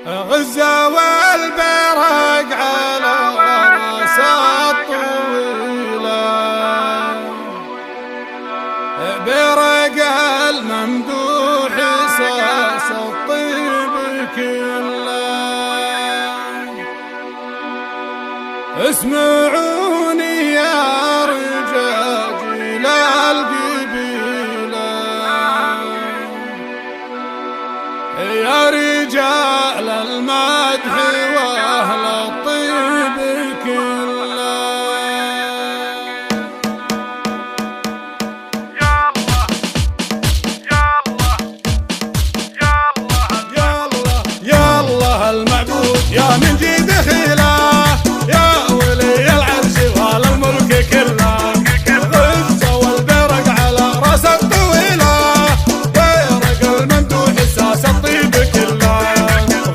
غزة والبرق على راس الطويلة، برق الممدوح ساس الطيب كله. اسمعوني يا رجاجيل القبيلة، يا رجال المدح واهل الطيب كله. يلا المعبود يا من جيد خيله، يا ولي العرش وعلى الملك كله. غزة والبرق على راس الطويله، برق الممدوح ساس الطيب كله.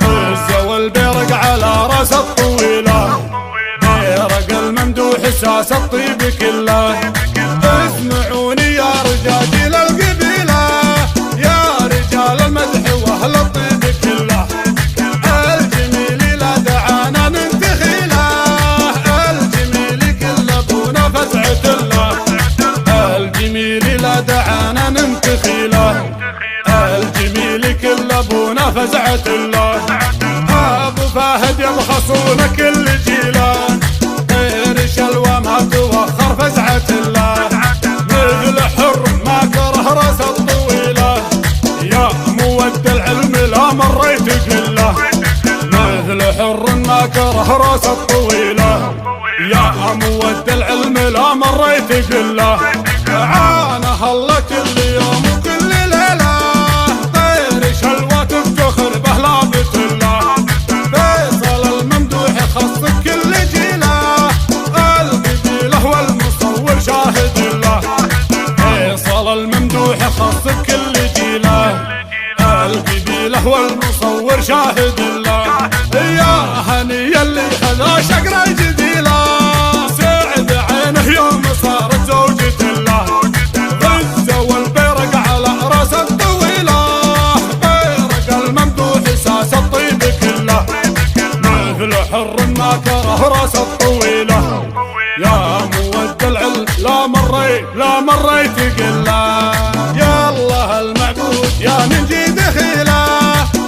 غزة والبرق على راس الطويله، برق الممدوح ساس الطيب كله. اسمعوني يا رجاجيل القبيله، يا رجال المدح واهل الطيب كله. الجميل لا دعانا ننتخيله، الجميل كل ابونا فزعة الله. الجميل لا دعانا ننتخيله، الجميل كل ابونا فزعة الله. ابو فهد يبخصون كل جيلان، غير شلوى ما توخر فزعة الله. مثل حر ما كره راس الطويله، يا مود العلم لا مريت قله. مثل حر ما كره راس الطويله، يا مود العلم لا مريت قله. عانه الله كل يوم وكل ليله، طير شلوى تفتخر بهلابة الله. فيصل الممدوح خص كل جيله، القبيله والمصور شاهد الله. فيصل الممدوح خص كل جيله، القبيله والمصور شاهد الله. يا هني اللي خذا شقره جديله، سعد عينه يوم صارت زوجة الله. غزة والبرق على راس الطويله، برق الممدوح ساس الطيب كله. مثل حر ما كره راس الطويله، يا مود العلم لا مريت قله. يلا المعبود يا من جيد خيله،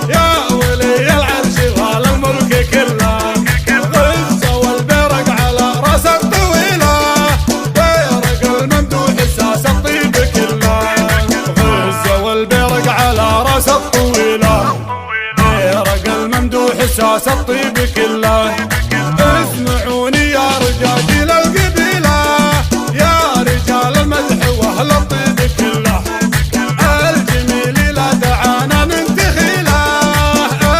يا ولي العرش وعلى الملك كله. غزة والبرق على راس الطويله، برق الممدوح ساس الطيب كله. غزة والبرق على راس الطويله، برق الممدوح ساس الطيب كله. اسمعوني يا رجاجيل القبيله، يا رجال المدح واهل الطيب كله. الجميل لا دعانا ننتخيله،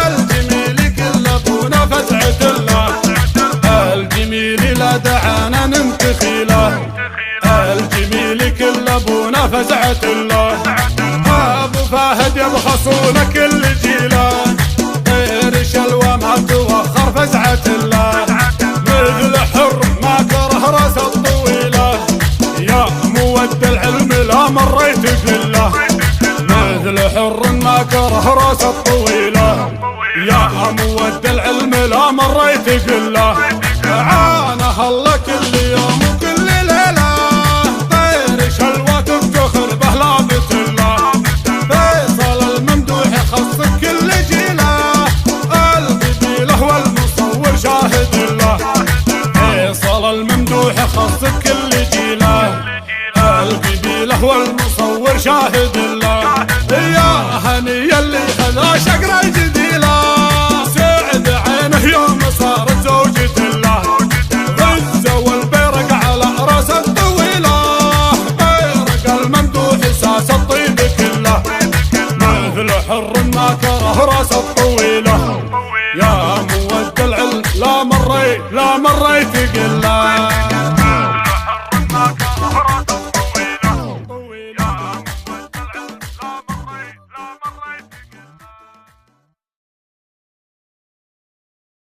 الجميل كل ابونا فزعة الله. الجميل لا دعانا ننتخيله، الجميل كل ابونا فزعة الله. ابو فهد يبخصون كل جيلان، غير شلوى ما توخر فزعة الله. مثل حر ما كره راس الطويله، يا مود العلم لا مريت قله. مثل حر ما كره راس الطويله، يا مود العلم لا مريت قله. عانه الله كل يوم وكل ليله، طير شلوى تفتخر بهلابة الله. فيصل الممدوح خص كل جيله، القبيله والمصور شاهد الله. فيصل الممدوح خص كل جيله، القبيله والمصور شاهد الله. يا هني اللي خذا شقره جديله، سعد عينه يوم صارت زوجة الله. غزة والبرق على راس الطويله، برق الممدوح ساس الطيب كله. مثل حر ما كره راس الطويله،